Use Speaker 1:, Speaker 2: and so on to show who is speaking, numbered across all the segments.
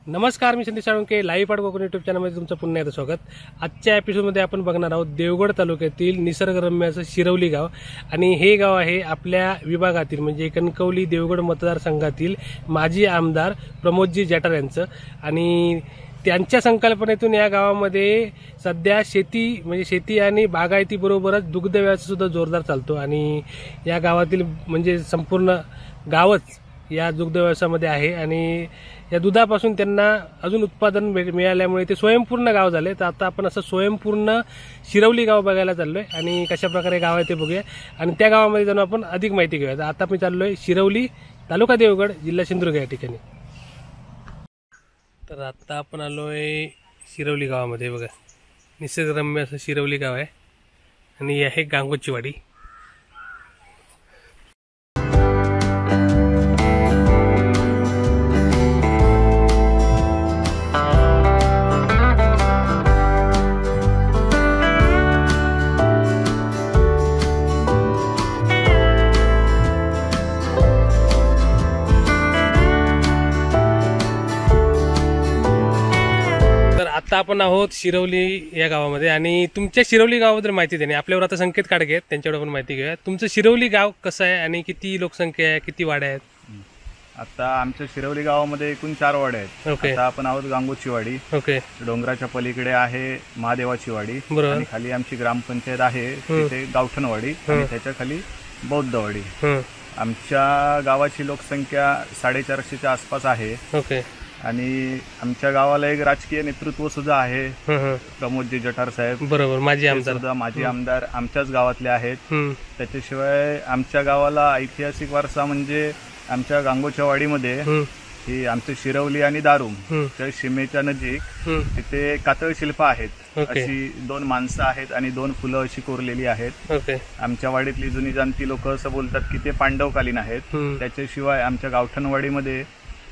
Speaker 1: नमस्कार, मी संदेश साळुंके. लाईव्ह पाट कोकण यूट्यूब चॅनलमध्ये तुमचं पुन्हा एकदा स्वागत. आजच्या एपिसोडमध्ये आपण बघणार आहोत देवगड तालुक्यातील निसर्गरम्य असं शिरवली गाव. आणि हे गाव आहे आपल्या विभागातील म्हणजे कणकवली देवगड मतदारसंघातील माजी आमदार प्रमोदजी जठार यांचं. आणि त्यांच्या संकल्पनेतून या गावामध्ये सध्या शेती आणि बागायती बरोबरच दुग्ध व्यवसाय सुद्धा जोरदार चालतो. आणि या गावातील म्हणजे संपूर्ण गावच या दुग्ध व्यवसायामध्ये आहे. आणि या दुधापासून त्यांना अजून उत्पादन मिळाल्यामुळे ते स्वयंपूर्ण गाव झाले. तर आता आपण असं स्वयंपूर्ण शिरवली गाव बघायला चाललोय आणि कशा प्रकारे गाव आहे ते बघूया. आणि त्या गावामध्ये जाऊन आपण अधिक माहिती घेऊया. तर आता मी चाललोय शिरवली, तालुका देवगड, जिल्हा सिंधुदुर्ग या ठिकाणी. तर आता आपण आलोय शिरवली गावामध्ये. बघा, निसर्गरम्य असं शिरवली गाव आहे आणि आहे गांगोची वाडी. आता आपण आहोत शिरवली या गावामध्ये आणि तुमच्या शिरवली गावाबद्दल माहिती देणे आपल्यावर आता संकेत काढगे आहेत, त्यांच्याकडे आपण माहिती घेऊया. तुमचं शिरवली गाव कसं आहे आणि किती लोकसंख्या आहे, किती वाड्या आहेत?
Speaker 2: आता आमच्या शिरवली गावामध्ये एकूण 4 वाड्या आहेत.
Speaker 1: ओके.
Speaker 2: आता आपण आहोत गांगोची वाडी.
Speaker 1: ओके.
Speaker 2: डोंगराच्या पलीकडे आहे महादेवाची वाडी.
Speaker 1: बरोबर.
Speaker 2: आणि खाली आमची ग्रामपंचायत आहे, तिथे गावठणवाडी आणि त्याच्या खाली बौद्धवाडी. आमच्या गावाची लोकसंख्या 450च्या आसपास आहे.
Speaker 1: ओके.
Speaker 2: आणि आमच्या गावाला एक राजकीय नेतृत्व सुद्धा आहे, प्रमोदजी जठार साहेब.
Speaker 1: बरोबर, माजी
Speaker 2: आमदार आमच्याच गावातले आहेत. त्याच्याशिवाय आमच्या गावाला ऐतिहासिक वारसा म्हणजे आमच्या गांगोच्या वाडीमध्ये ही आमचे शिरवली आणि दारूम त्या सीमेच्या नजीक तिथे कातळ शिल्प आहेत. अशी 2 माणसं आहेत आणि 2 फुलं अशी कोरलेली आहेत. आमच्या वाडीतली जुनी जाणती लोक असं बोलतात की ते पांडवकालीन आहेत. त्याच्याशिवाय आमच्या गावठणवाडीमध्ये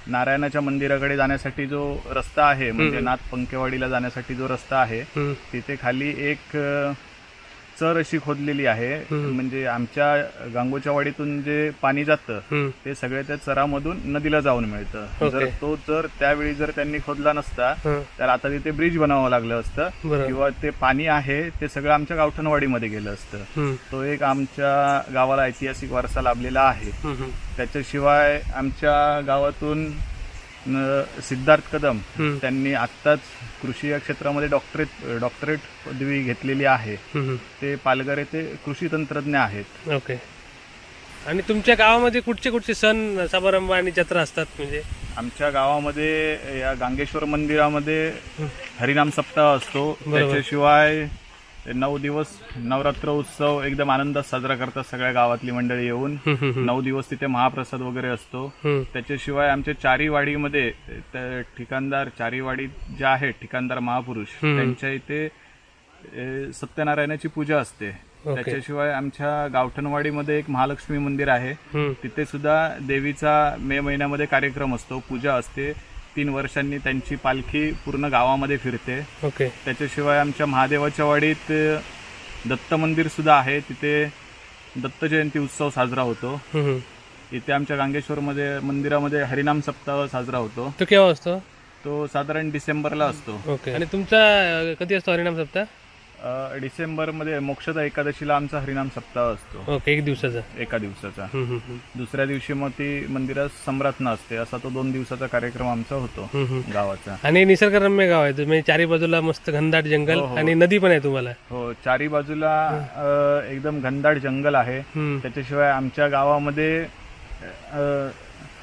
Speaker 2: नारायणाच्या मंदिराकडे जाण्यासाठी जो रस्ता आहे म्हणजे नाथ पंकेवाडीला जाण्यासाठी जो रस्ता आहे तिथे खाली एक चर अशी खोदलेली आहे. म्हणजे आमच्या गांगोच्या वाडीतून जे पाणी जातं ते सगळे त्या चरामधून नदीला जाऊन मिळतं. जर तो चर त्यावेळी जर त्यांनी खोदला नसता तर आता तिथे ब्रिज बनवावं लागलं असतं किंवा ते पाणी आहे ते सगळं आमच्या गावठणवाडीमध्ये गेलं असतं. तो एक आमच्या गावाला ऐतिहासिक वारसा लाभलेला आहे. त्याच्याशिवाय आमच्या गावातून सिद्धार्थ कदम त्यांनी आत्ताच कृषी या क्षेत्रामध्ये डॉक्टरेट पदवी घेतलेली आहे. ते पालघर येथे कृषी तंत्रज्ञ आहेत.
Speaker 1: ओके. आणि तुमच्या गावामध्ये कुठचे सण समारंभ आणि जत्रा असतात? म्हणजे
Speaker 2: आमच्या गावामध्ये या गांगेश्वर मंदिरामध्ये हरिनाम सप्ताह असतो. त्याच्याशिवाय 9 दिवस नवरात्र उत्सव एकदम आनंदात साजरा करतात सगळ्या गावातली मंडळी येऊन. 9 दिवस तिथे महाप्रसाद वगैरे असतो. त्याच्याशिवाय आमच्या चारीवाडीमध्ये ठिकाणदार चारीवाडी जे आहे ठिकाणदार महापुरुष त्यांच्या इथे सत्यनारायणाची पूजा असते. त्याच्याशिवाय आमच्या गावठणवाडीमध्ये एक महालक्ष्मी मंदिर आहे. तिथे सुद्धा देवीचा मे महिन्यामध्ये कार्यक्रम असतो, पूजा असते. 3 वर्षांनी त्यांची पालखी पूर्ण गावामध्ये फिरते. त्याच्याशिवाय आमच्या महादेवाच्या वाडीत दत्त मंदिर सुद्धा आहे. तिथे दत्त जयंती उत्सव साजरा होतो. इथे आमच्या गांगेश्वर मंदिरामध्ये हरिनाम सप्ताह साजरा होतो.
Speaker 1: तो केव्हा असतो?
Speaker 2: तो साधारण डिसेंबरला असतो.
Speaker 1: आणि तुमचा कधी असतो हरिनाम सप्ताह?
Speaker 2: डिसेंबरमध्ये मोक्षदा एकादशीला आमचा हरिनाम सप्ताह असतो.
Speaker 1: एका दिवसाचा.
Speaker 2: दुसऱ्या दिवशी मग ती मंदिरात सम्रार्थना असते. असा तो 2 दिवसाचा कार्यक्रम आमचा होतो गावाचा.
Speaker 1: आणि निसर्गरम्य गाव आहे म्हणजे चारी बाजूला मस्त घनदाट जंगल आणि नदी पण आहे तुम्हाला?
Speaker 2: हो, चारी बाजूला एकदम घनदाट जंगल आहे. त्याच्याशिवाय आमच्या गावामध्ये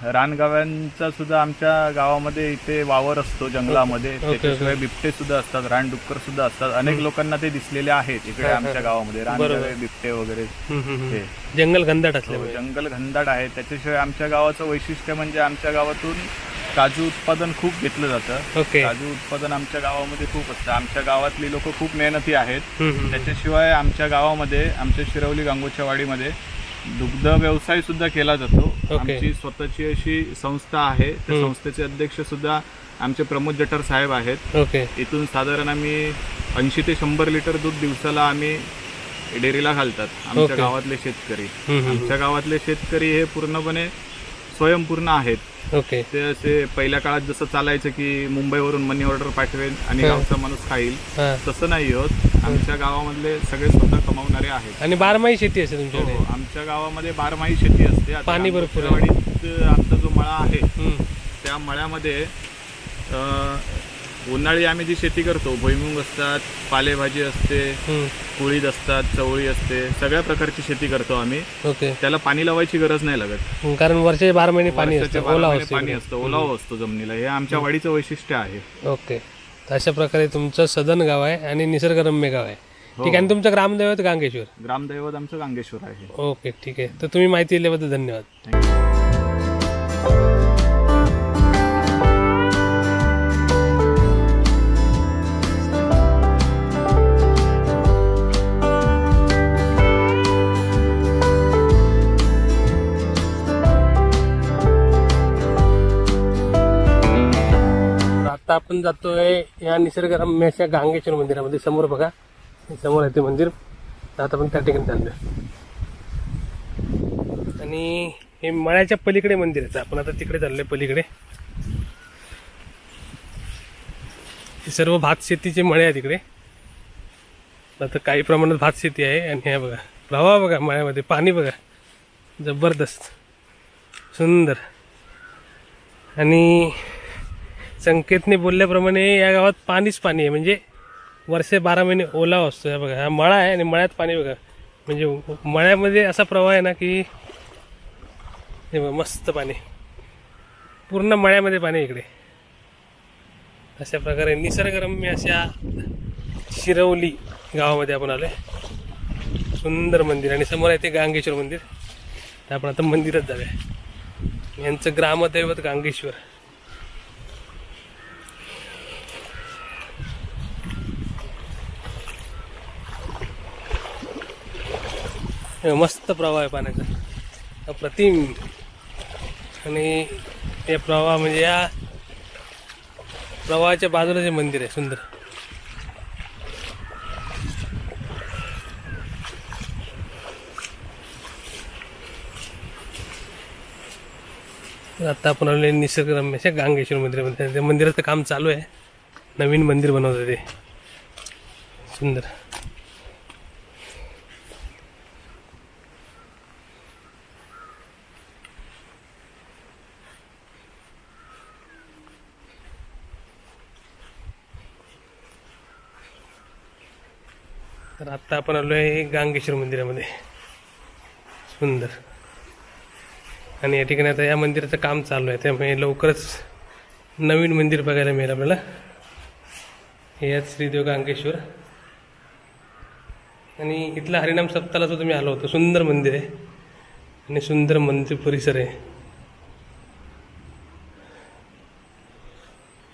Speaker 2: रानगाव्यांचा सुद्धा आमच्या गावामध्ये इथे वावर असतो जंगलामध्ये. त्याच्याशिवाय बिबटे सुद्धा असतात, रानडुक्कर सुद्धा असतात. अनेक लोकांना ते दिसलेले आहेत इकडे आमच्या गावामध्ये. रानगावे, बिबटे वगैरे.
Speaker 1: जंगल घनदाट असल्यामुळे
Speaker 2: जंगल घनदाट आहे. त्याच्याशिवाय आमच्या गावाचं वैशिष्ट्य म्हणजे आमच्या गावातून काजू उत्पादन खूप घेतलं जातं. काजू उत्पादन आमच्या गावामध्ये खूप असतं. आमच्या गावातली लोक खूप मेहनती आहेत. त्याच्याशिवाय आमच्या गावामध्ये आमच्या शिरवली गांगोच्या वाडीमध्ये दुग्ध व्यवसाय सुद्धा केला जातो. आमची स्वतःची अशी संस्था आहे. त्या संस्थेचे अध्यक्ष सुद्धा आमचे प्रमोद जठार साहेब आहेत. इथून साधारण आम्ही 80 ते 100 लिटर दूध दिवसाला आम्ही डेअरीला घालतात आमच्या गावातले शेतकरी. आमच्या गावातले शेतकरी हे पूर्णपणे स्वयंपूर्ण आहेत.
Speaker 1: ओके.
Speaker 2: ते असे पहिल्या काळात जसं चालायचं की मुंबईवरून मनी ऑर्डर पाठवेल आणि गावचा माणूस खाईल, तसं नाही होत. आमच्या गावामधले सगळे स्वतः कमावणारे आहेत.
Speaker 1: आणि बारमाही शेती असते तुमच्याकडे?
Speaker 2: आमच्या गावामध्ये बारमाही शेती असते.
Speaker 1: पाणी भरपूर.
Speaker 2: आमचा जो मळा आहे त्या मळ्यामध्ये उन्हाळी आम्ही जी शेती करतो, भुईमुग असतात, पालेभाजी असते, कुळीद असतात, चवळी असते, सगळ्या प्रकारची शेती करतो आम्ही.
Speaker 1: ओके.
Speaker 2: त्याला पाणी लावायची गरज नाही लागत,
Speaker 1: कारण वर्षाचे 12 महिने पाणी असतं,
Speaker 2: पाणी असतं, ओलावा असतो जमिनीला. हे आमच्या वाडीचं वैशिष्ट्य आहे.
Speaker 1: ओके. अशा प्रकारे तुमचं सदन गाव आहे आणि निसर्गरम्य गाव आहे. ठीक आहे. आणि तुमचं ग्रामदैवत गांगेश्वर?
Speaker 2: ग्रामदैवत आमचं गांगेश्वर आहे.
Speaker 1: ओके, ठीक आहे. तर तुम्ही माहिती दिल्याबद्दल धन्यवाद. आता आपण जातोय या निसर्गरम्य अशा गांगेश्वर मंदिरामध्ये. समोर बघा, समोर आहे ते मंदिर. आता आपण त्या ठिकाणी चाललोय आणि हे मळ्याच्या पलीकडे मंदिर आहे. आपण आता तिकडे चाललोय पलीकडे. सर्व भात शेतीचे मळे आहे तिकडे. आता काही प्रमाणात भात शेती आहे. आणि हे बघा प्रवाह बघा, मळ्यामध्ये पाणी बघा, जबरदस्त सुंदर. आणि संकेतने बोलल्याप्रमाणे या गावात पाणीच पाणी आहे, म्हणजे वर्षे 12 महिने ओलावा असतो. या बघा, हा मळा आहे आणि मळ्यात पाणी बघा, म्हणजे मळ्यामध्ये असा प्रवाह आहे ना की हे बघा मस्त पाणी, पूर्ण मळ्यामध्ये पाणी इकडे. अशा प्रकारे निसर्गरम्य अशा शिरवली गावामध्ये आपण आलोय. सुंदर मंदिर आणि समोर आहे ते गांगेश्वर मंदिर. तर आपण आता मंदिरात जाऊया. यांचं ग्रामदैवत गांगेश्वर. मस्त प्रवाह आहे पाण्याचा, अप्रतिम. आणि या प्रवाह म्हणजे या प्रवाहाच्या बाजूला जे मंदिर आहे सुंदर. आता आपण आले निसर्गरम्य अशा गांगेश्वर मंदिरामध्ये. त्या मंदिराचं काम चालू आहे, नवीन मंदिर बनवतं ते सुंदर. तर आता आपण आलो आहे गांगेश्वर मंदिरामध्ये, सुंदर. आणि या ठिकाणी आता या मंदिराचं काम चालू आहे, त्यामुळे लवकरच नवीन मंदिर बघायला मिळेल आपल्याला. हेच श्रीदेव गांगेश्वर. आणि इथला हरिनाम सप्ताहाला सुद्धा मी आलो होतो. सुंदर मंदिर आहे आणि सुंदर मंदिर परिसर आहे.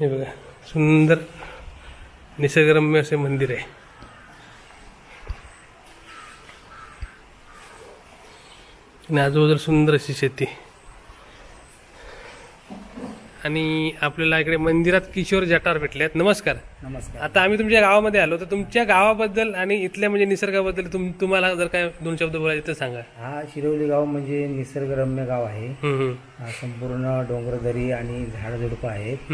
Speaker 1: हे बघा, सुंदर निसर्गरम्य असे मंदिर आहे. आणि आजूबाजूला सुंदर अशी शेती. आणि आपल्याला इकडे मंदिरात किशोर जटार भेटल्यात. नमस्कार.
Speaker 3: नमस्कार.
Speaker 1: आता आम्ही तुमच्या गावामध्ये आलो, तर तुमच्या गावाबद्दल आणि इथल्या म्हणजे निसर्गाबद्दल तुम्हाला जर काय 2 शब्द बोलायचे तर सांगा.
Speaker 3: हा शिरवली गाव म्हणजे निसर्गरम्य गाव आहे. संपूर्ण डोंगरदरी आणि झाडझुडपं आहेत.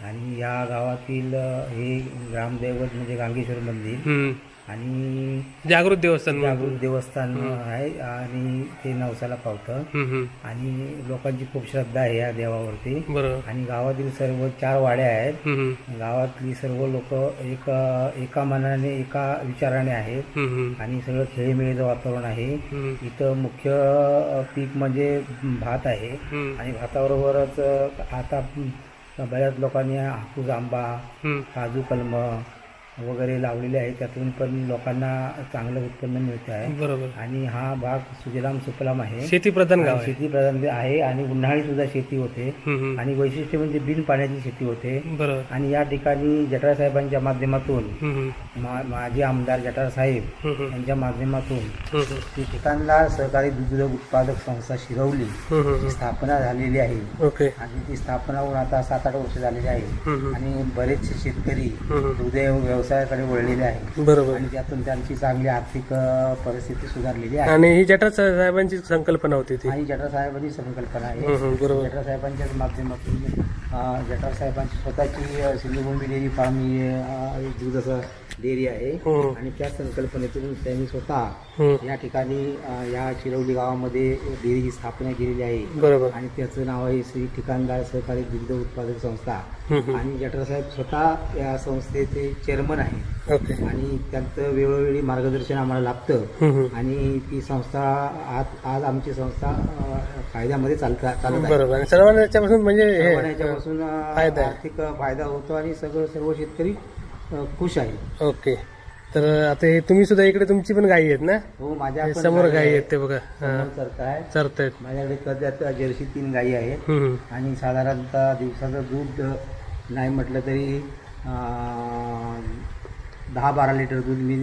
Speaker 3: आणि या गावातील हे ग्रामदैवत म्हणजे गांगेश्वर मंदिर आणि
Speaker 1: जागृत देवस्थान
Speaker 3: आहे. आणि ते नवसाला पावतं आणि लोकांची खूप श्रद्धा आहे या देवावरती.
Speaker 1: बरोबर.
Speaker 3: आणि गावातील सर्व 4 वाड्या आहेत. गावातली सर्व लोक एका मनाने एका विचाराने आहेत. आणि सगळं खेळीमेळीचं वातावरण आहे. इथं मुख्य पीक म्हणजे भात आहे. आणि भाताबरोबरच आता बऱ्याच लोकांनी हापूस, आंबा, काजू कलम वगैरे लावलेले आहेत. त्यातून पण लोकांना चांगलं उत्पन्न मिळत आहे.
Speaker 1: बरोबर.
Speaker 3: आणि हा भाग सुजलाम सुफलाम आहे,
Speaker 1: शेतीप्रधान गाव आहे.
Speaker 3: शेतीप्रधान आहे. आणि उन्हाळी सुद्धा शेती होते. आणि वैशिष्ट्य म्हणजे बिन पाण्याची शेती होते.
Speaker 1: बरोबर.
Speaker 3: आणि या ठिकाणी जटार साहेबांच्या माध्यमातून माजी आमदार जटार साहेब यांच्या माध्यमातून ठिकाणला सहकारी दूध उत्पादक संस्था शिरवली स्थापना झालेली आहे.
Speaker 1: ओके.
Speaker 3: आणि ती स्थापना होऊन आता 7-8 वर्ष झालेली आहे. आणि बरेचसे शेतकरी दुध व्यवसाय व्यवसायाकडे वळलेले आहेत.
Speaker 1: बरोबर.
Speaker 3: आणि त्यातून त्यांची चांगली आर्थिक परिस्थिती सुधारलेली आहे.
Speaker 1: आणि ही जटार साहेबांची संकल्पना होती ती.
Speaker 3: आणि जटार साहेबांची संकल्पना आहे.
Speaker 1: बरोबर.
Speaker 3: जटार साहेबांच्याच माध्यमातून जटार साहेबांची स्वतःची सिंधुभूमी डेअरी फार्म ही दुधाचा डेअरी आहे. आणि त्या संकल्पनेतून त्यांनी स्वतः या ठिकाणी या शिरवली गावामध्ये डेअरीची स्थापना केलेली आहे.
Speaker 1: बरोबर.
Speaker 3: आणि त्याचं नाव आहे श्री ठिकाणदार सहकारी दुग्ध उत्पादक संस्था. आणि जटार साहेब स्वतः या संस्थेचे चेअरमन आहे. आणि त्यांचं वेळोवेळी मार्गदर्शन आम्हाला लागतं. आणि ती संस्था आज आमची संस्था फायद्यामध्ये चालत आहे.
Speaker 1: बरोबर. सर्वांना याच्यापासून म्हणजे
Speaker 3: याच्यापासून आर्थिक फायदा होतो आणि सर्व शेतकरी खुश आहे.
Speaker 1: ओके. तर आता हे तुम्ही सुद्धा इकडे तुमची पण गायी आहेत ना?
Speaker 3: हो, माझ्या
Speaker 1: समोर गायी आहेत ते बघा
Speaker 3: चरतायत. माझ्याकडे सध्या जर्सी 3 गायी आहेत. आणि साधारणतः दिवसाचं दूध नाही म्हटलं तरी 10-12 लिटर दूध मी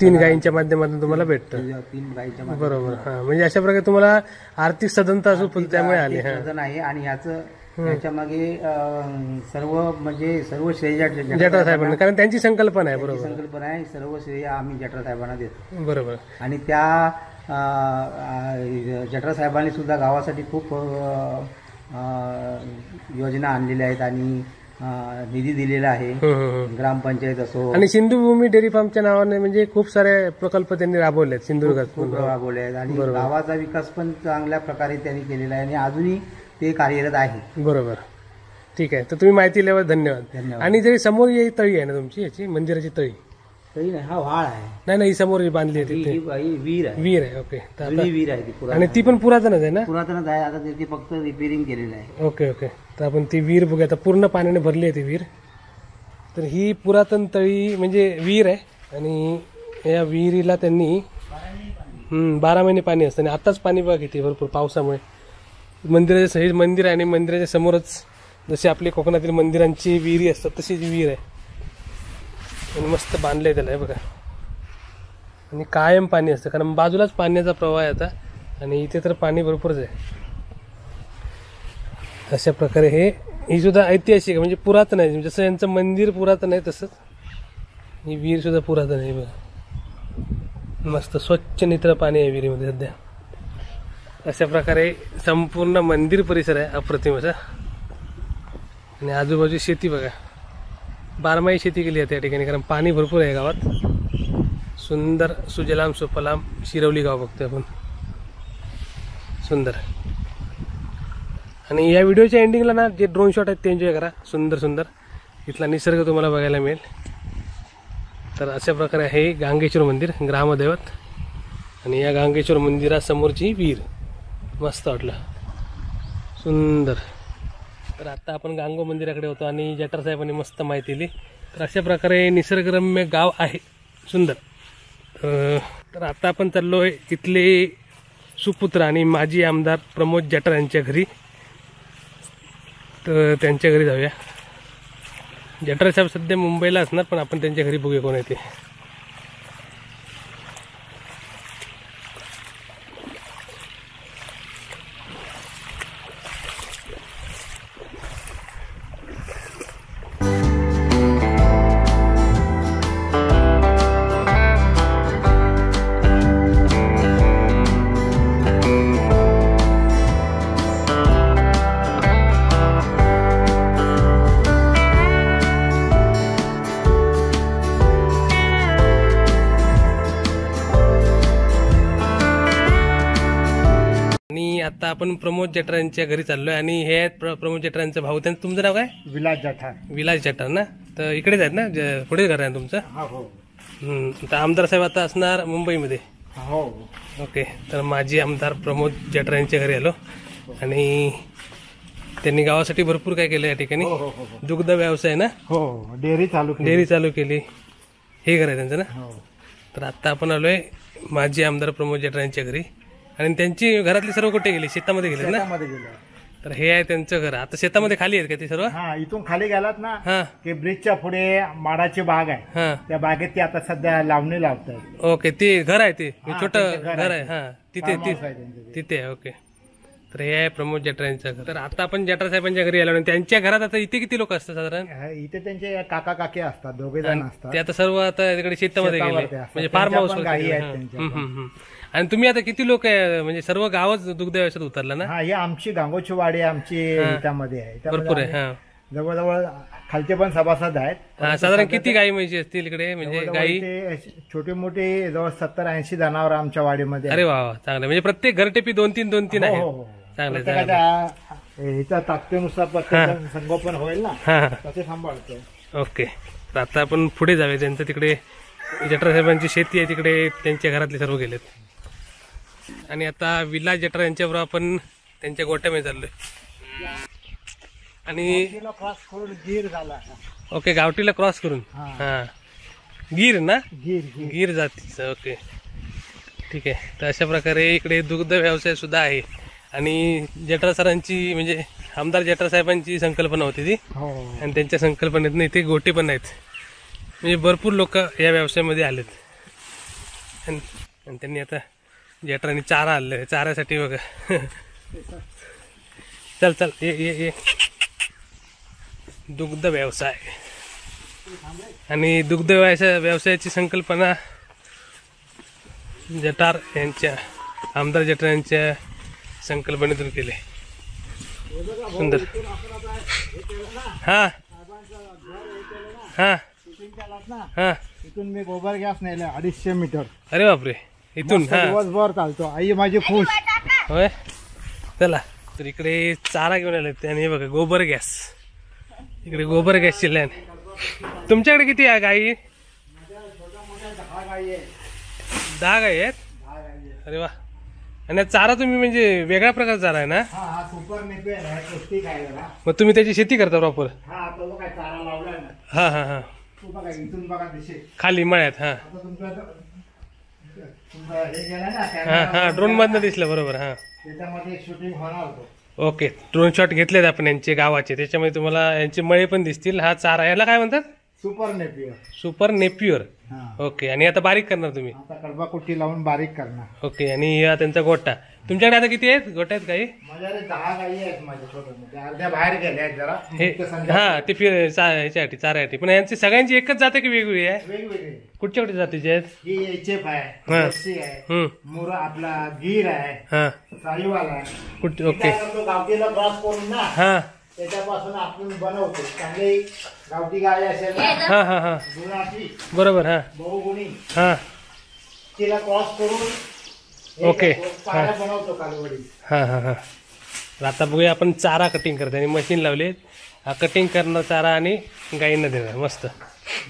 Speaker 1: 3 गायींच्या माध्यमातून तुम्हाला भेटतं.
Speaker 3: 3 गायीच्या
Speaker 1: बरोबर. हा, म्हणजे अशा प्रकारे तुम्हाला आर्थिक सदनता असू त्यामुळे आले.
Speaker 3: आहे. आणि याच्या मागे सर्व श्रेय
Speaker 1: जटार साहेबांना, कारण त्यांची संकल्पना आहे. बरोबर.
Speaker 3: संकल्पना आहे. सर्व श्रेय आम्ही जटार साहेबांना देतो.
Speaker 1: बरोबर.
Speaker 3: आणि त्या जटार साहेबांनी सुद्धा गावासाठी खूप योजना आणलेल्या आहेत आणि निधी दिलेला आहे. ग्रामपंचायत असो.
Speaker 1: आणि सिंधुभूमी डेअरी फार्मच्या नावाने म्हणजे खूप सारे प्रकल्प त्यांनी राबवले आहेत सिंधुदुर्गात.
Speaker 3: राबवले आहेत. आणि गावाचा विकास पण चांगल्या प्रकारे त्यांनी केलेला आहे आणि अजूनही ते कार्यरत आहे.
Speaker 1: बरोबर. ठीक आहे. तर तुम्ही माहिती दिल्यावर धन्यवाद. आणि जरी समोर ही तळी आहे ना तुमची, याची मंदिराची तळी?
Speaker 3: तळी नाही, हा व्हाळ आहे.
Speaker 1: नाही, ही समोर बांधली आहे तिथे
Speaker 3: विहीर आहे.
Speaker 1: विहीर आहे. ओके.
Speaker 3: विहीर आहे ती.
Speaker 1: आणि ती पण पुरातनच आहे ना?
Speaker 3: पुरातनच आहे. आता ती फक्त रिपेअरिंग केलेलं आहे.
Speaker 1: ओके. तर आपण ती विहीर बघूया. आता पूर्ण पाण्याने भरली आहे ती विहीर. तर ही पुरातन तळी म्हणजे विहीर आहे. आणि या विहिरीला त्यांनी 12 महिने पाणी असतं. आणि आताच पाणी बघा किती भरपूर पावसामुळे. मंदिराच्या सहित मंदिर आहे आणि मंदिराच्या समोरच जसे आपले कोकणातील मंदिरांची विहिरी असतात तशी विहीर आहे. आणि मस्त बांधलंय त्याला, बघा. आणि कायम पाणी असतं, कारण बाजूलाच पाण्याचा प्रवाह आहे आता. आणि इथे तर पाणी भरपूरच आहे. अशा प्रकारे ही सुद्धा ऐतिहासिक म्हणजे पुरातन आहे. जसं यांचं मंदिर पुरातन आहे तसंच ही विहीर सुद्धा पुरातन आहे. बघा, मस्त स्वच्छ नितळ पाणी आहे विहिरीमध्ये सध्या. अशा प्रकारे संपूर्ण मंदिर परिसर आहे अप्रतिम असा. आणि आजूबाजू शेती बघा, बारमाही शेती केली जाते या ठिकाणी, कारण पाणी भरपूर आहे गावात. सुंदर सुजलाम सुफलाम शिरवली गाव बघतोय आपण. सुंदर. आणि या व्हिडिओच्या एंडिंगला ना जे ड्रोन शॉट आहेत ते एन्जॉय करा. सुंदर इथला निसर्ग तुम्हाला बघायला मिळेल. तर अशा प्रकारे आहे गांगेश्वर मंदिर, ग्रामदैवत. आणि या गांगेश्वर मंदिरासमोरची विहीर मस्त वाटलं, सुंदर. तर आता आपण गांगो मंदिराकडे होतो आणि जटार साहेबांनी मस्त माहिती दिली. तर अशा प्रकारे निसर्गरम्य गाव आहे, सुंदर. तर आता आपण चाललोय इथले सुपुत्र आणि माजी आमदार प्रमोद जटार यांच्या घरी. तर त्यांच्या घरी जाऊया. जटार साहेब सध्या मुंबईला असणार, पण आपण त्यांच्या घरी बघूया कोण आहे ते. आता आपण प्रमोद जटार यांच्या घरी चाललोय आणि हे आहेत प्रमोद जटार यांचा भाऊ. त्यांचं तुमचं नाव काय?
Speaker 3: विलास जठार.
Speaker 1: विलास जटार ना? तर इकडेच आहेत ना, पुढे घर आहे तुमचं?
Speaker 3: हो.
Speaker 1: तर आमदार साहेब आता असणार मुंबईमध्ये.
Speaker 3: हो.
Speaker 1: ओके. तर माजी आमदार प्रमोद जटार यांच्या घरी आलो आणि त्यांनी गावासाठी भरपूर काय केलं या ठिकाणी. दुग्ध व्यवसाय ना?
Speaker 3: हो. डेअरी चालू
Speaker 1: केली. हे घर आहे त्यांचं ना? तर आता आपण आलोय माजी आमदार प्रमोद जटार यांच्या घरी. आणि त्यांची घरातली सर्व कुठे गेली? शेतामध्ये गेले ना? तर हे आहे त्यांचं घर. आता शेतामध्ये खाली आहेत का ते सर्व?
Speaker 3: इथून खाली गेलात ना की ब्रिजच्या पुढे माडाची बाग आहे. त्या बागेत ते आता सध्या लावणी लावतात.
Speaker 1: ओके. ते घर आहे, ते छोटं घर आहे. तिथे आहे. ओके. तर हे आहे प्रमोद जठर यांचं घर. तर आता आपण जठर साहेबांच्या घरी आलो आणि त्यांच्या घरात आता इथे किती लोक असतात साधारण?
Speaker 3: इथे त्यांचे काका काकी असतात, दोघे जण असतात.
Speaker 1: ते आता सर्व आता तिकडे शेतामध्ये गेले
Speaker 3: शेतावरती असतात.
Speaker 1: म्हणजे फार्म हाऊस
Speaker 3: त्यांच्या पण गायी आहेत त्यांच्या पण.
Speaker 1: आणि तुम्ही आता किती लोक आहे म्हणजे सर्व गावच दुग्ध व्यवसायात उतरला ना?
Speaker 3: हा, ही आमची गांगोची वाडी आमची त्यामध्ये आहे.
Speaker 1: भरपूर आहे.
Speaker 3: त्यामध्ये
Speaker 1: हा
Speaker 3: जवळजवळ खालचे पण सभासद आहेत.
Speaker 1: हा साधारण किती गाई म्हशी असतील इकडे म्हणजे गाई?
Speaker 3: छोटे मोठे जवळ 70-80 जनावर आमच्या वाडीमध्ये आहेत.
Speaker 1: अरे वा वा, चांगलं. म्हणजे प्रत्येक घरटेपी 2-3
Speaker 3: हो,
Speaker 1: आहे.
Speaker 3: हो, हो.
Speaker 1: चांगलं चांगलं.
Speaker 3: प्रत्येकाच्या ह्याच्या ताकदीनुसार प्रत्येक संगोपन होईल ना,
Speaker 1: हा
Speaker 3: तसे सांभाळतो.
Speaker 1: ओके. तर आता आपण पुढे जाऊया. त्यांचं तिकडे जठर साहेबांची शेती आहे तिकडे, त्यांच्या घरातले सर्व गेलेत. आणि आता विलास जठर यांच्याबरोबर आपण त्यांच्या गोट्यामध्ये चाललोय. आणि
Speaker 3: क्रॉस करून गीर झाला.
Speaker 1: ओके, गावठीला क्रॉस करून. हा, गीर ना?
Speaker 3: गीर
Speaker 1: गीर जातीचं. ओके, ठीक आहे. तर अशा प्रकारे इकडे दुग्ध व्यवसाय सुद्धा आहे. आणि जठर सरांची म्हणजे आमदार जठर साहेबांची संकल्पना होती ती,
Speaker 3: हो.
Speaker 1: आणि त्यांच्या संकल्पनेतनं इथे गोटे पण आहेत. म्हणजे भरपूर लोक या व्यवसायामध्ये आलेत. आणि त्यांनी आता जठरांनी चारा आणलं, चाऱ्यासाठी बघा. चल चल ये दुग्ध व्यवसाय. आणि दुग्ध व्यवसायाची संकल्पना जठार यांच्या आमदार जठार यांच्या संकल्पनेतून केले. सुंदर. हा हा हा.
Speaker 3: इथून मी गोबर गॅस नेला 250 मीटर.
Speaker 1: अरे बापरे, इथून? हा,
Speaker 3: दिवसभर चालतो. आई माझी खुश.
Speaker 1: होय, चला. तर इकडे चारा घेऊन आले ते. आणि हे बघा गोबर गॅस. इकडे गोबर गॅसची लॅन. तुमच्याकडे किती आहे गाई? 10 गाई आहेत. अरे वा. आणि चारा तुम्ही म्हणजे वेगळ्या प्रकारचा चारा आहे ना?
Speaker 3: हा, सुपर नेपियर आहे, पौष्टिक आहे जरा.
Speaker 1: मग तुम्ही त्याची शेती करता प्रॉपर?
Speaker 3: हा, तो काय चारा लावलाय ना.
Speaker 1: हा हा हा.
Speaker 3: तू बघा इथून बघा दिशे
Speaker 1: खाली मळ्यात. हा
Speaker 3: आता तुमचं हे गेलं ना
Speaker 1: हा
Speaker 3: camera
Speaker 1: हा, ड्रोन मधनं दिसलं. बरोबर. हा,
Speaker 3: त्याच्यामध्ये शूटिंग होणार तो.
Speaker 1: ओके. ड्रोन शॉट घेतलेत आपण यांचे गावाचे, त्याच्यामध्ये तुम्हाला यांचे मळे पण दिसतील. हा चारा, याला काय म्हणतात?
Speaker 3: Super Napier.
Speaker 1: Super Napier.
Speaker 3: हा,
Speaker 1: ओके. आणि आता बारीक करणार तुम्ही?
Speaker 3: आता कडबाकुट्टी लावून बारीक करणार.
Speaker 1: ओके. आणि हा त्यांचा गोटा. तुमच्याकडे आता किती आहेत गोट्या आहेत काही?
Speaker 3: माझ्याकडे 10 गायी आहेत माझ्या छोट्या मोठ्या. अर्ध्या बाहेर गेल्या आहेत जरा.
Speaker 1: हे हा, ते ह्याच्यासाठी चाऱ्यासाठी. पण यांची सगळ्यांची एकच जाते की वेगवेगळी आहे?
Speaker 3: वेगवेगळे.
Speaker 1: कुठच्या कुठे जातीचे आहेत?
Speaker 3: ही एचएफ आहे,
Speaker 1: हा.
Speaker 3: जर्सी आहे, मुरा आपला गीर आहे,
Speaker 1: हा,
Speaker 3: साईवाल आहे.
Speaker 1: कुठे? ओके.
Speaker 3: गावठीला क्रॉस करून ना
Speaker 1: हा
Speaker 3: त्याच्यापासून आपण बनवतो. चांगली गावठी गाय असेल ना,
Speaker 1: हा हा हा,
Speaker 3: गुणाची,
Speaker 1: बरोबर. हा
Speaker 3: बहुगुणी,
Speaker 1: हा,
Speaker 3: तिला क्रॉस करून हे
Speaker 1: ओके.
Speaker 3: करतो, काड्या बनवतो कालवडी.
Speaker 1: हा हा हा. तर आता बघूया आपण चारा कटिंग करतो. आणि मशीन लावले. हा कटिंग करणार चारा आणि गाईंना देणार. मस्त.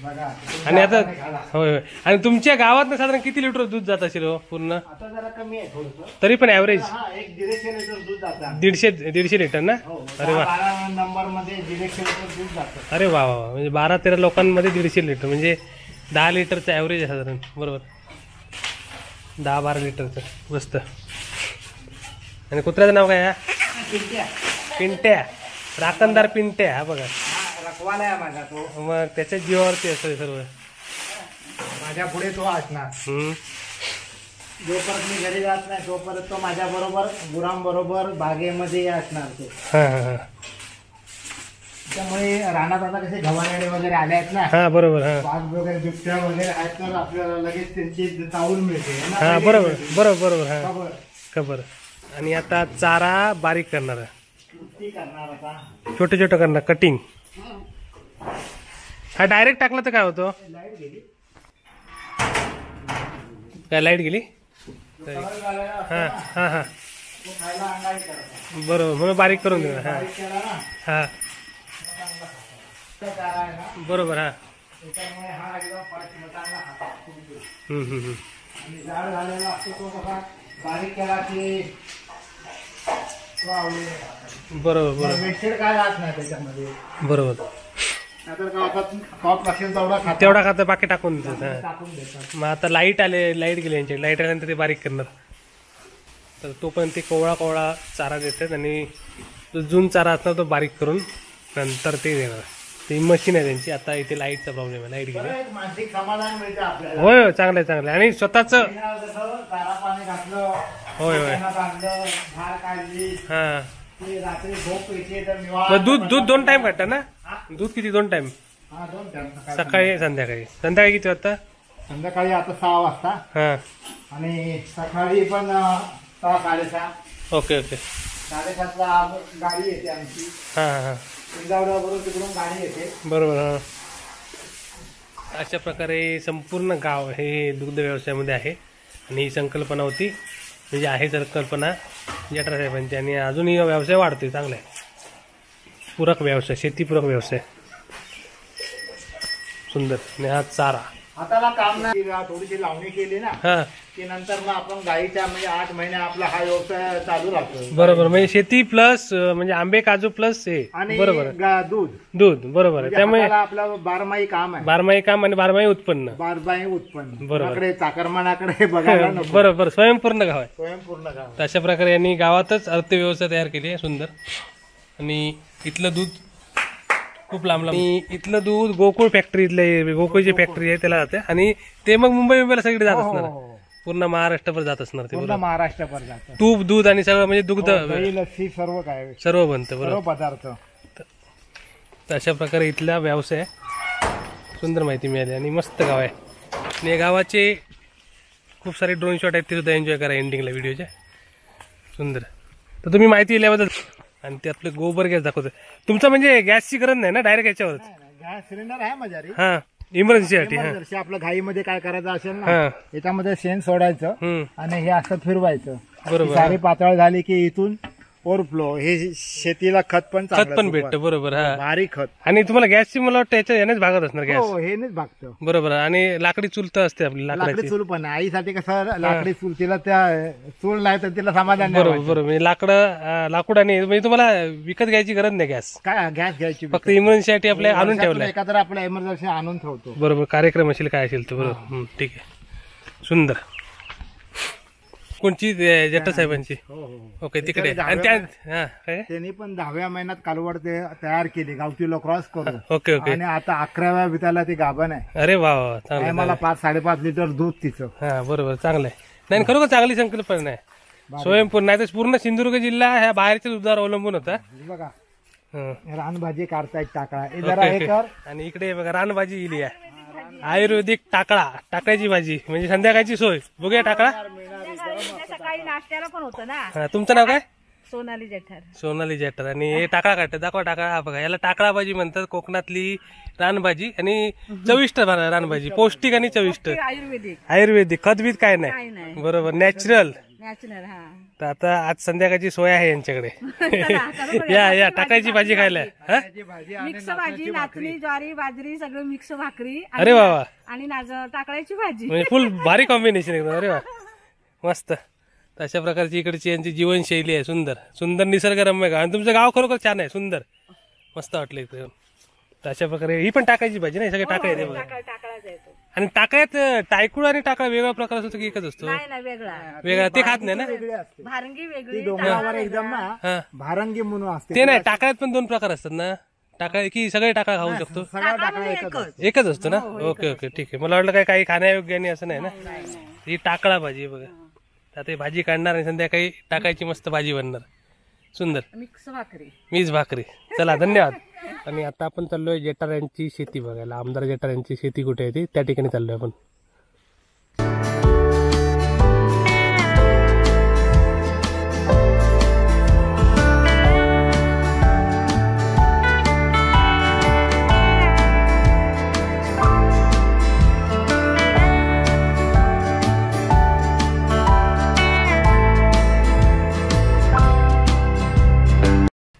Speaker 3: बघा.
Speaker 1: आणि आता
Speaker 3: हाताने घाला.
Speaker 1: होय होय. आणि तुमच्या गावात साधारण किती लिटर दूध जात असेल हो पूर्ण?
Speaker 3: आता जरा कमी आहे थोडंसं.
Speaker 1: तरी पण ॲव्हरेज
Speaker 3: हा, 1-150 लिटर दूध जातं.
Speaker 1: 150 लिटर ना?
Speaker 3: हो,
Speaker 1: अरे वा.
Speaker 3: 12 नंबर मध्ये 150 लिटर दूध जातं.
Speaker 1: अरे वा वा वा. म्हणजे 12-13 लोकांमध्ये 150 लिटर म्हणजे 10 लिटरचं ॲव्हरेज आहे साधारण. बरोबर, 10-12 लिटरचं. मस्त. आणि कुत्र्याचं नाव काय आहे? पिंट्या. राखणदार पिंट्या. हा बघा.
Speaker 3: हा, रखवाला आहे माझा तो.
Speaker 1: मग त्याच्या जीवावरती असतं सर्व.
Speaker 3: माझ्या पुढे तो असणार. जोपर्यंत मी घरी जात नाही तोपर्यंत तो माझ्या बरोबर गुरांबरोबर बागेमध्ये असणार तो.
Speaker 1: हा हा हा.
Speaker 3: त्यामुळे रानात आता कसे गव्हाणे वगैरे आले आहेत ना,
Speaker 1: हा बरोबर. हा
Speaker 3: वाघ वगैरे बिबट्या वगैरे आहेत, तर आपल्याला लगेच त्यांची चावून मिळते ना.
Speaker 1: हा बरोबर बरोबर बरोबर. हा
Speaker 3: खबर.
Speaker 1: खबर. आणि आता चारा बारीक करणार आहे.
Speaker 3: कुट्टी करणार आता.
Speaker 1: छोटे छोटे करणार कटिंग. हा डायरेक्ट टाकला तर काय होतं?
Speaker 3: लाईट गेली.
Speaker 1: काय लाईट गेली?
Speaker 3: कलर घालायला असतो
Speaker 1: हा
Speaker 3: ना,
Speaker 1: हा हा
Speaker 3: तो खायला अंगाई करतात.
Speaker 1: बरोबर. म्हणून बारीक करून देणार. हा
Speaker 3: बारीक केला ना,
Speaker 1: हा
Speaker 3: तो चारा आहे ना,
Speaker 1: बरोबर. हा
Speaker 3: त्याच्यामुळे हा एकदम फास्ट चांगला खातात.
Speaker 1: हम्म.
Speaker 3: आणि जाड झालेला असतो तो कसा बारीक केला की तो आवडीने.
Speaker 1: बरोबर बरोबर
Speaker 3: वेस्टेड काय राहत नाही त्याच्यामध्ये.
Speaker 1: बरोबर.
Speaker 3: नाहीतर का आता टॉप लागेल तेवढा खातात.
Speaker 1: तेवढा खातं बाकी टाकून देतात. हा.
Speaker 3: टाकून देतात.
Speaker 1: मग आता लाईट गेली यांची. लाईट आल्यानंतर ते बारीक करणार. तर तो पण ते कोवळा चारा देतात. आणि जो जून चारा असणार तो बारीक करून नंतर ते देणार. ती मशीन आहे त्यांची. आता इथे लाईटचा प्रॉब्लेम आहे. लाईट गेली.
Speaker 3: बरं, एक मानसिक समाधान मिळते आपल्याला.
Speaker 1: होय होय, चांगलं आहे चांगलं आहे. आणि स्वतःच
Speaker 3: चारा पाणी घातलं
Speaker 1: होय होय
Speaker 3: त्यांना बांधलं, धार काढली,
Speaker 1: हा.
Speaker 3: ते रात्री झोप येते तर
Speaker 1: मग दूध 2 टाइम काढता ना? दूध किती 2 टाइम?
Speaker 3: हा 2 टाइम,
Speaker 1: सकाळी संध्याकाळी. संध्याकाळी किती वाजता?
Speaker 3: संध्याकाळी आता 6 वाजता
Speaker 1: हा.
Speaker 3: आणि सकाळी पण 6 साडेसहा.
Speaker 1: Okay okay.
Speaker 3: 7:30ला गाडी येते आमची,
Speaker 1: हा हा.
Speaker 3: इंदावड्यावरून तिकडून गाडी येते.
Speaker 1: बरोबर. हा. अशा प्रकारे संपूर्ण गाव हे दुग्ध व्यवसायामध्ये आहे आणि ही संकल्पना होती, म्हणजे आहे संकल्पना जठरा साहेबांची, आणि अजूनही व्यवसाय वाढतोय. चांगला आहे. पूरक व्यवसाय, शेतीपूरक व्यवसाय. सुंदर. आणि हा चारा
Speaker 3: हाताला काम नाही, थोडीशी लावणी केली ना
Speaker 1: हा.
Speaker 3: की नंतर मग आपण गाईच्या म्हणजे 8 महिने आपला हा व्यवसाय चालू राहतो.
Speaker 1: बरोबर. म्हणजे शेती प्लस म्हणजे आंबे काजू प्लस हे.
Speaker 3: आणि
Speaker 1: बरोबर.
Speaker 3: दूध
Speaker 1: बरोबर आहे. त्यामुळे
Speaker 3: आपलं बारमाही काम आहे,
Speaker 1: बारमाही काम आणि बारमाही उत्पन्न.
Speaker 3: बारमाही उत्पन्न.
Speaker 1: बरोबर.
Speaker 3: आपल्याकडे चाकरमानाकडे बघायला नको.
Speaker 1: बरोबर. स्वयंपूर्ण गाव आहे.
Speaker 3: स्वयंपूर्ण गाव.
Speaker 1: अशा प्रकारे यांनी गावातच अर्थव्यवस्था तयार केली आहे. सुंदर. आणि इथलं दूध खूप लांब लांब. आणि इथलं दूध गोकुळ फॅक्टरी, इथले गोकुळची फॅक्टरी आहे त्याला जाते, आणि ते मग मुंबईला सगळीकडे जात असणार. पूर्ण महाराष्ट्राभर जात असणार ते.
Speaker 3: पूर्ण महाराष्ट्रभर जातं.
Speaker 1: तूप, दूध आणि सगळं म्हणजे दुग्ध
Speaker 3: दही, लस्सी सर्व काय
Speaker 1: सर्व बनतं.
Speaker 3: सर्व
Speaker 1: बरोबर.
Speaker 3: पदार्थ.
Speaker 1: तर अशा प्रकारे इथला व्यवसाय सुंदर माहिती मिळाली आणि मस्त गाव आहे. आणि या गावाचे खूप सारे ड्रोन शॉट आहेत, ते सुद्धा एन्जॉय करा एंडिंगला व्हिडिओच्या. सुंदर. तर तुम्ही माहिती दिल्याबद्दल. आणि ते आपलं गोबर गॅस दाखवतं. तुमचं म्हणजे गॅसची गरज नाही ना, डायरेक्ट याच्यावरच?
Speaker 3: गॅस सिलेंडर आहे माझ्या घरी.
Speaker 1: हा. इमर्जन्सीसाठी. हा.
Speaker 3: इमर्जन्सी आपलं घाईमध्ये काय करायचं असेल ना,
Speaker 1: हा.
Speaker 3: याच्यामध्ये शेण सोडायचं आणि हे असं फिरवायचं.
Speaker 1: बरोबर.
Speaker 3: सारी पातळ झाली की इथून ओव्हरफ्लो, हे शेतीला खत पण
Speaker 1: खत पण भेटतं. बरोबर. हा.
Speaker 3: भारी खत.
Speaker 1: आणि तुम्हाला गॅसची मला वाटतं याच्या यानेच भागत असणार गॅस.
Speaker 3: हो, हे नाही भागतं.
Speaker 1: बरोबर. आणि लाकडी चूल तर असते आपली
Speaker 3: लाकडी
Speaker 1: लाकडाची.
Speaker 3: चूल पण आहे. आईसाठी कसं लाकडी चूल, तिला त्या चूल नाही तर तिला समाधान नाही
Speaker 1: बरोबर.
Speaker 3: व्हायचं.
Speaker 1: बरोबर. म्हणजे लाकूड आणि म्हणजे तुम्हाला विकत घ्यायची गरज नाही गॅस.
Speaker 3: काय गॅस घ्यायची
Speaker 1: फक्त इमर्जन्सीसाठी आपल्या आणून ठेवलाय.
Speaker 3: एखादा आपल्या इमर्जन्सी आणून ठेवतो.
Speaker 1: बरोबर. कार्यक्रम असेल काय असेल तर. बरोबर. ठीक आहे. सुंदर. कोणची? जट्टा साहेबांची. ओके. तिकडे. आणि त्या हा काय
Speaker 3: त्यांनी पण 10व्या महिन्यात कालवड तयार केली गावठीला क्रॉस करून.
Speaker 1: Okay okay.
Speaker 3: आणि आता 11व्या विताला ती गाभण आहे.
Speaker 1: अरे वा वा. चांगलं.
Speaker 3: मला 5-5.5 लिटर दूध तिचं.
Speaker 1: हा. बरोबर. चांगलं आहे. नाही खरोखर चांगली संकल्पना आहे. स्वयंपूर्ण. नाही तर पूर्ण सिंधुदुर्ग जिल्हा ह्या बाहेरच्या दुधावर अवलंबून होता.
Speaker 3: बघा
Speaker 1: हं.
Speaker 3: रानभाजी काढतायत टाकळा. हे
Speaker 1: ओके,
Speaker 3: जरा हे
Speaker 1: ओके.
Speaker 3: कर.
Speaker 1: आणि इकडे बघा रानभाजी इली आहे. आयुर्वेदिक टाकळ्याची भाजी म्हणजे संध्याकाळची सोय. बघूया टाकळा.
Speaker 4: सकाळी नाश्त्याला पण होतं ना.
Speaker 1: हा. तुमचं नाव काय?
Speaker 4: सोनाली जठार.
Speaker 1: सोनाली जट्टर. आणि हे टाकळा काढतात. दाखवा टाकळा. हा बघा, याला टाकळा भाजी म्हणतात. कोकणातली रानभाजी आणि चविष्ट रानभाजी. पौष्टिक आणि चविष्ट. आयुर्वेदिक. खतबीत काय नाही. बरोबर. नॅचरल.
Speaker 4: हा.
Speaker 1: तर आता आज संध्याकाळची सोय आहे यांच्याकडे. या टाकायची भाजी खायला. हा?
Speaker 4: मिक्स भाजी, नाचणी, ज्वारी, बाजरी सगळं मिक्स भाकरी.
Speaker 1: अरे वा वा.
Speaker 4: आणि टाकळ्याची भाजी.
Speaker 1: म्हणजे फुल भारी कॉम्बिनेशन एकदम. अरे वा. मस्त. तर अशा प्रकारची इकडची यांची जीवनशैली आहे. सुंदर. सुंदर निसर्गरम्य गाव. आणि तुमचं गाव खरोखर छान आहे. सुंदर. मस्त वाटलं इकडे. तर अशा प्रकारे ही पण टाकायची भाजी नाही, सगळे टाका येते बघा. आणि टाकायत टायकुळ आणि टाका वेगळा प्रकार असतो की एकच असतो? वेगळा. ते खात नाही ना?
Speaker 4: भारंगी वेगळी.
Speaker 3: डोंगरावर एकदम ना
Speaker 1: हा.
Speaker 3: भारंगी म्हणून असते.
Speaker 1: ते नाही. टाकायत पण 2 प्रकार असतात ना? टाका की सगळे टाका खाऊ शकतो?
Speaker 3: सगळा टाकळा एकच.
Speaker 1: एकच असतो ना? Okay okay. ठीक आहे. मला वाटलं काही खाण्यायोग्य आणि असं नाही ना? ही टाकळा भाजी बघा. आता ही भाजी काढणार आणि संध्याकाळी टाकायची मस्त भाजी बनणार. सुंदर.
Speaker 4: मिक्स भाकरी.
Speaker 1: मीच भाकरी. चला धन्यवाद. आणि आता आपण चाललोय जठार यांची शेती बघायला. आमदार जठार यांची शेती कुठे आहे ती, त्या ठिकाणी चाललोय आपण.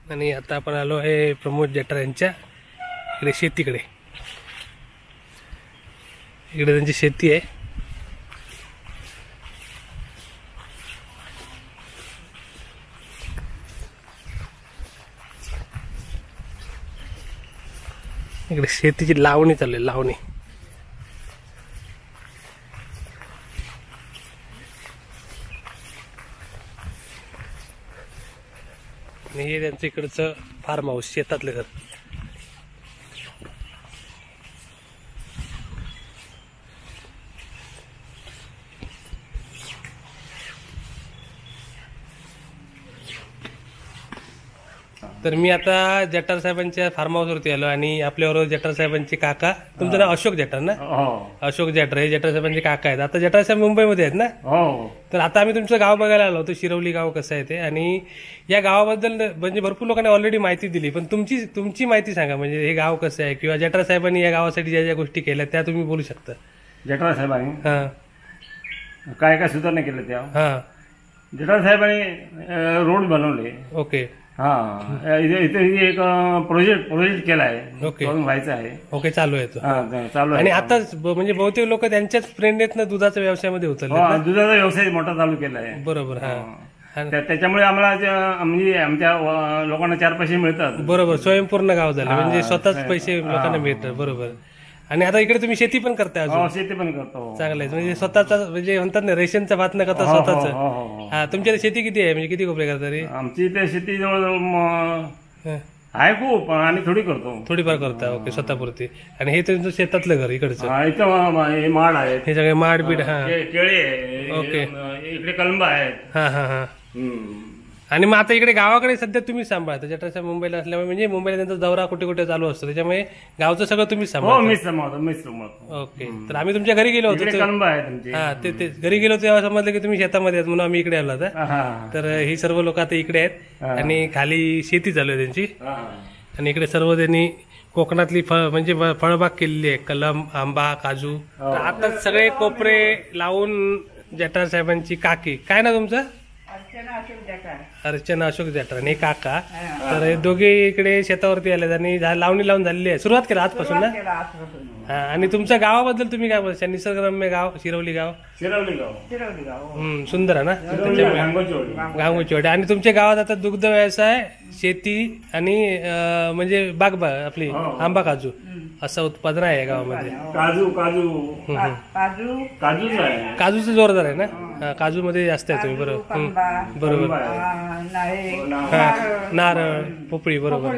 Speaker 1: आणि आता आपण आलो आहे प्रमोद जठार यांच्या इकडे शेतीकडे. इकडे त्यांची शेती आहे. इकडे शेतीची लावणी चालू आहे. लावणी. आणि हे त्यांचं इकडचं फार्म हाऊस, शेतातलं घर. तर मी आता जठार साहेबांच्या फार्म हाऊसवरती आलो आणि आपल्याबरोबर जठार साहेबांचे काका, तुमचं नाव अशोक जठार ना? अशोक जठार हे जठार साहेबांचे काका आहेत. आता जठार साहेब मुंबईमध्ये आहेत ना? तर आता आम्ही तुमचं गाव बघायला आलो होतो, शिरवली गाव कसं आहे ते. आणि या गावाबद्दल म्हणजे भरपूर लोकांनी ऑलरेडी माहिती दिली, पण तुमची माहिती सांगा, म्हणजे हे गाव कसं आहे किंवा जठार साहेबांनी या गावासाठी ज्या ज्या गोष्टी केल्या त्या तुम्ही बोलू शकता.
Speaker 5: जठार साहेबांनी काय काय सुधारणा केल्या त्या? जठार साहेबांनी रोड बनवले.
Speaker 1: ओके.
Speaker 5: इथे एक प्रोजेक्ट केला आहे.
Speaker 1: ओके.
Speaker 5: व्हायचं आहे.
Speaker 1: ओके, चालू आहे तो.
Speaker 5: चालू आहे.
Speaker 1: आणि आता म्हणजे बहुतेक लोक त्यांच्याच प्रेरणेतनं दुधाच्या व्यवसायामध्ये उतरले.
Speaker 5: दुधाचा व्यवसाय मोठा चालू केला आहे.
Speaker 1: बरोबर.
Speaker 5: त्याच्यामुळे आम्हाला म्हणजे आमच्या लोकांना 4 पैसे मिळतात.
Speaker 1: बरोबर, स्वयंपूर्ण गाव झालं म्हणजे स्वतःच पैसे लोकांना मिळतात. बरोबर. आणि आता इकडे तुम्ही शेती पण करताय अजून?
Speaker 5: शेती पण करतो.
Speaker 1: चांगलं आहे, म्हणजे स्वतःचा म्हणजे म्हणतात ना रेशनचा भात न करता स्वतःच. हा, तुमच्या शेती किती आहे, म्हणजे किती कोपरे करता रे?
Speaker 5: आमची इथे शेती जवळ आहे खूप, आणि थोडी करतो.
Speaker 1: थोडीफार करता. ओके, स्वतःपुरती. आणि हे तुमचं शेतातलं घर इकडचं?
Speaker 5: इथं माड आहे,
Speaker 1: हे सगळे माड बीड. हा,
Speaker 5: केळी आहे.
Speaker 1: ओके.
Speaker 5: इकडे कलंबा आहेत.
Speaker 1: हा. आणि मग आता इकडे गावाकडे सध्या तुम्हीच सांभाळता, जठार साहेब मुंबईला असल्यामुळे, म्हणजे मुंबईला त्यांचा दौरा कुठे कुठे चालू असतो, त्याच्यामुळे गावचं सगळं तुम्हीच सांभाळता. ओके. तर आम्ही तुमच्या घरी गेलो होतो. हा, ते घरी गेलो तेव्हा समजलं की तुम्ही शेतामध्ये आहेत, म्हणून आम्ही इकडे आलो होता. तर ही सर्व लोक आता इकडे आहेत आणि खाली शेती चालू आहे त्यांची. आणि इकडे सर्व त्यांनी कोकणातली म्हणजे फळबाग केलेली आहे, कलम, आंबा, काजू. आता सगळे कोपरे लावून जठार साहेबांची काकी, काय ना तुमचं? अर्चना अशोक जठार आणि काका. तर हे दोघे इकडे शेतावरती आले आणि लावणी लावून झालेली आहे. सुरुवात केला आजपासून ना? आणि तुमच्या गावाबद्दल तुम्ही काय बोलता? निसर्गरम्य गाव शिरवली गाव. सुंदर आहे ना? गांगोची वाडी. आणि तुमच्या गावात आता दुग्ध व्यवसाय, शेती आणि म्हणजे बाग आपली आंबा, काजू असं उत्पादन आहे गावामध्ये. काजूचं जोरदार आहे ना? काजू मध्ये जास्त आहे तुम्ही. बरोबर. नारळ, पोपळी. बरोबर.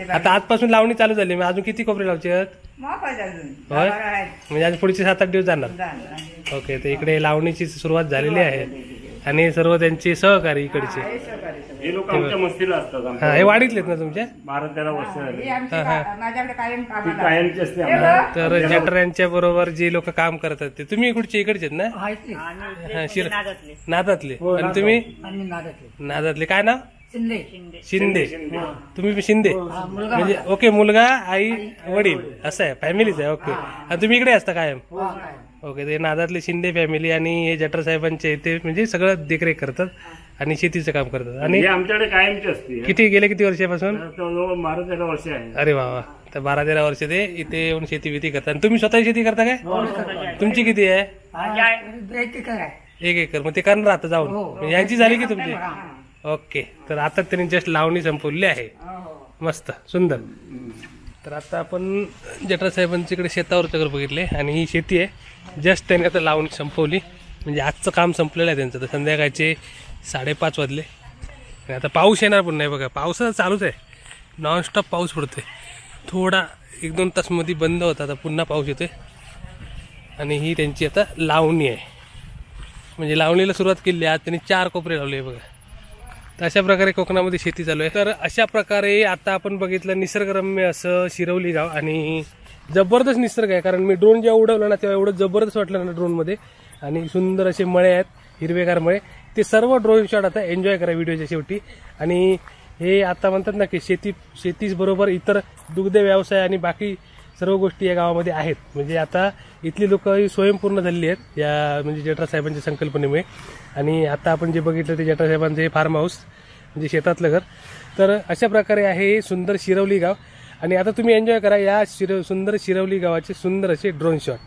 Speaker 1: आता आजपासून लावणी चालू झाली, मग अजून किती कोपरे लावचे आहेत? म्हणजे आज पुढचे 7-8 दिवस जाणार. ओके. तर इकडे लावणीची सुरुवात झालेली आहे आणि सर्व त्यांचे सहकारी इकडचे.
Speaker 5: हे लोक आमच्या मस्तीला असतात.
Speaker 1: हे वाडीतलेत ना तुमच्या?
Speaker 5: 12-13 वर्ष
Speaker 1: तर जठार यांच्या बरोबर जे लोक काम करतात ते तुम्ही कुठचे इकडचे ना? नादातले. आणि तुम्ही? नादातले. काय नाव? शिंदे. तुम्ही शिंदे म्हणजे? ओके. मुलगा, आई, वडील असं आहे, फॅमिलीच आहे. ओके. आणि तुम्ही इकडे असता कायम? ओके. ते नादातले शिंदे फॅमिली आणि हे जठार साहेबांचे इथे म्हणजे सगळं देखरेख करतात आणि शेतीचं काम करतात. आणि
Speaker 5: आमच्याकडे कायमची असते.
Speaker 1: किती वर्षापासून?
Speaker 5: 12-13 वर्ष आहे.
Speaker 1: अरे वा. तर 12-13 वर्ष ते इथे येऊन शेती करतात. आणि तुम्ही स्वतः शेती करता काय? तुमची किती आहे? 1 एकर. मग ते करणार आता जाऊन? यांची झाली की तुमची? ओके. तर आता त्यांनी जस्ट लावणी संपवली आहे. मस्त, सुंदर. तर आता आपण जठार साहेबांच्याकडे शेतावरचं घर बघितले आणि ही शेती आहे. जस्ट त्यांनी आता लावणी संपवली, म्हणजे आजचं काम संपलेलं आहे त्यांचं. तर संध्याकाळचे 5:30 वाजले आणि आता पाऊस येणार पण नाही बघा. पावसाचं चालूच आहे, नॉनस्टॉप पाऊस पडतोय. थोडा 1-2 तास मध्ये बंद होता, आता पुन्हा पाऊस येतोय. आणि ही त्यांची आता लावणी आहे, म्हणजे लावणीला सुरुवात केली. आज त्यांनी 4 कोपरे लावले बघा. तर अशा प्रकारे कोकणामध्ये शेती चालू आहे. तर अशा प्रकारे आता आपण बघितलं निसर्गरम्य असं शिरवली गाव. आणि जबरदस्त निसर्ग आहे, कारण मी ड्रोन जेव्हा उडवलं ना तेव्हा एवढं जबरदस्त वाटलं ना ड्रोनमध्ये. आणि सुंदर असे मळे आहेत, हिरवेगार मळे. ते सर्व ड्रोन शॉट आता एन्जॉय करा व्हिडिओच्या शेवटी. आणि हे आता म्हणतात ना की शेतीच बरोबर इतर दुग्ध व्यवसाय आणि बाकी सर्व गोष्टी या गावामध्ये आहेत. म्हणजे आता इथली लोक स्वयंपूर्ण झालेली आहेत या म्हणजे जठार साहेबांच्या संकल्पनेमुळे. आणि आता आपण जे बघितलं ते जठार साहेबांचं हे फार्म हाऊस म्हणजे शेतातलं घर. तर अशा प्रकारे आहे सुंदर शिरवली गाव. आणि आता तुम्ही एन्जॉय करा या सुंदर शिरवली गावाचे सुंदर असे ड्रोन शॉट.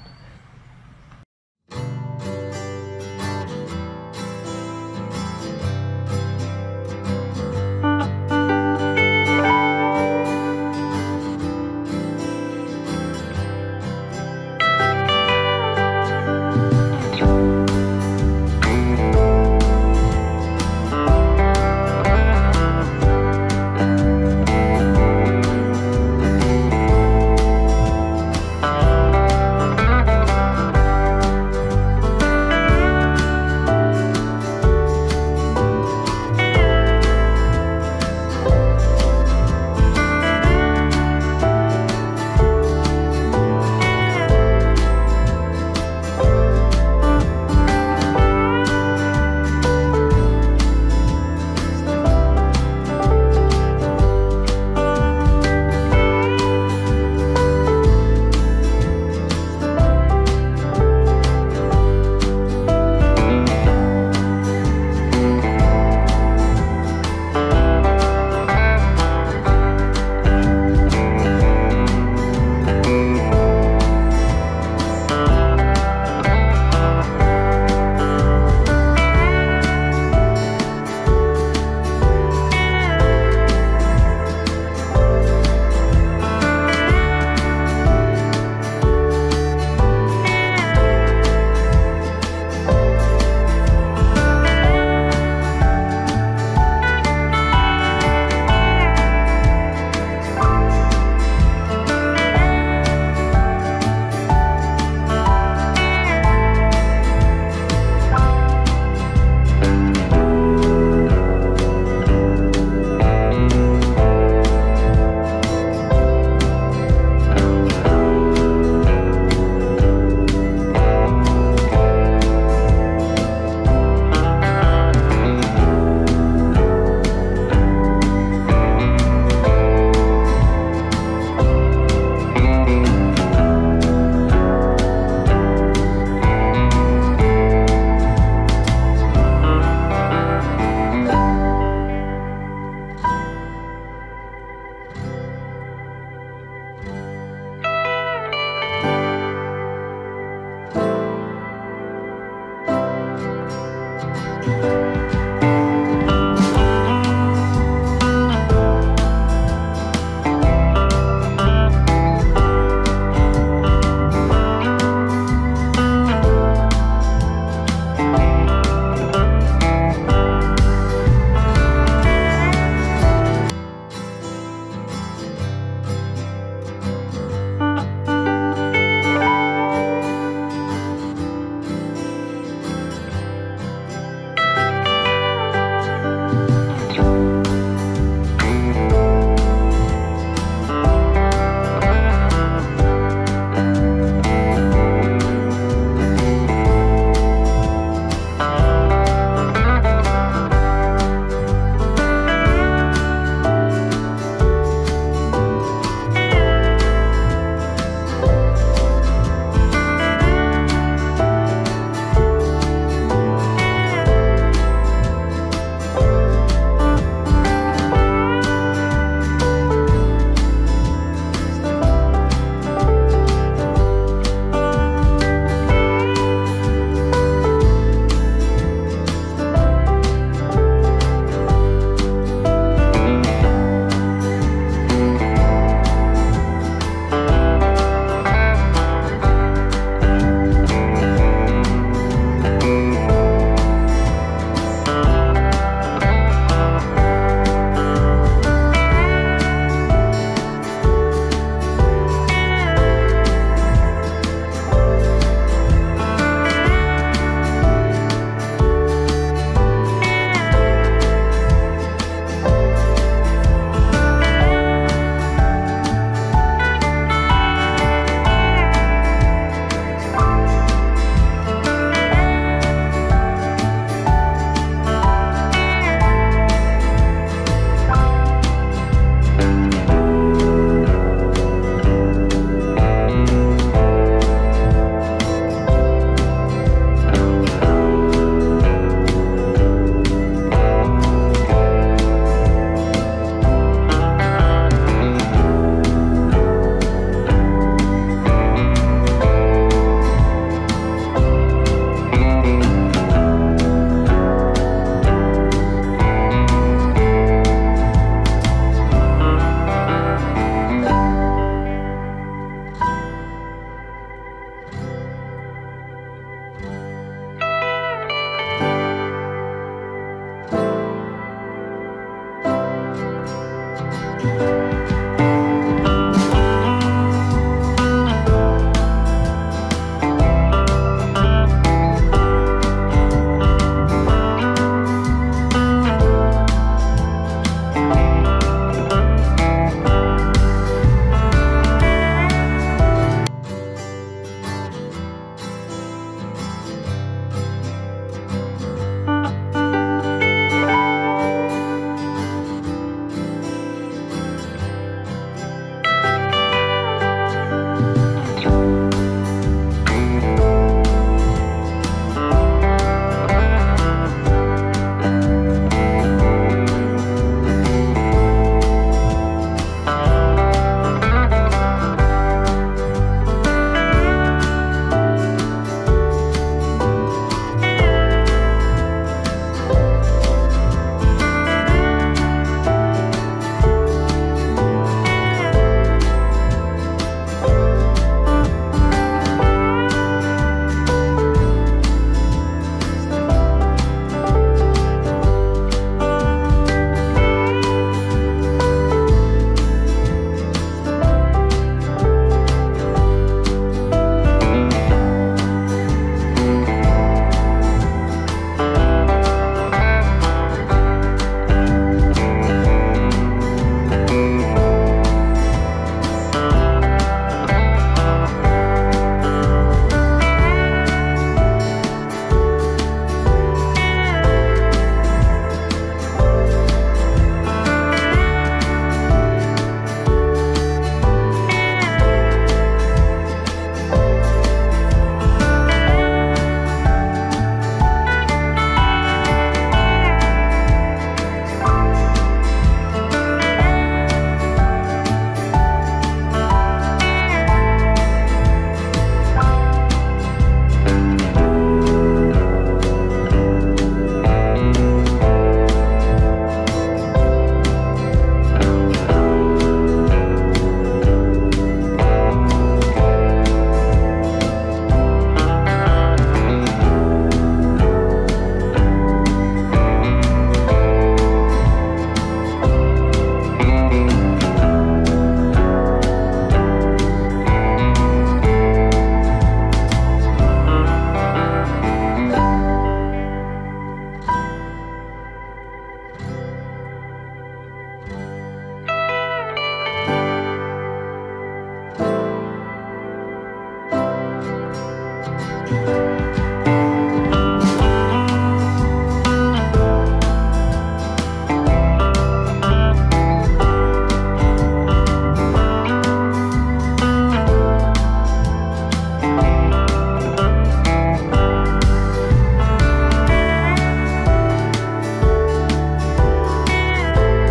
Speaker 1: धन्यवाद.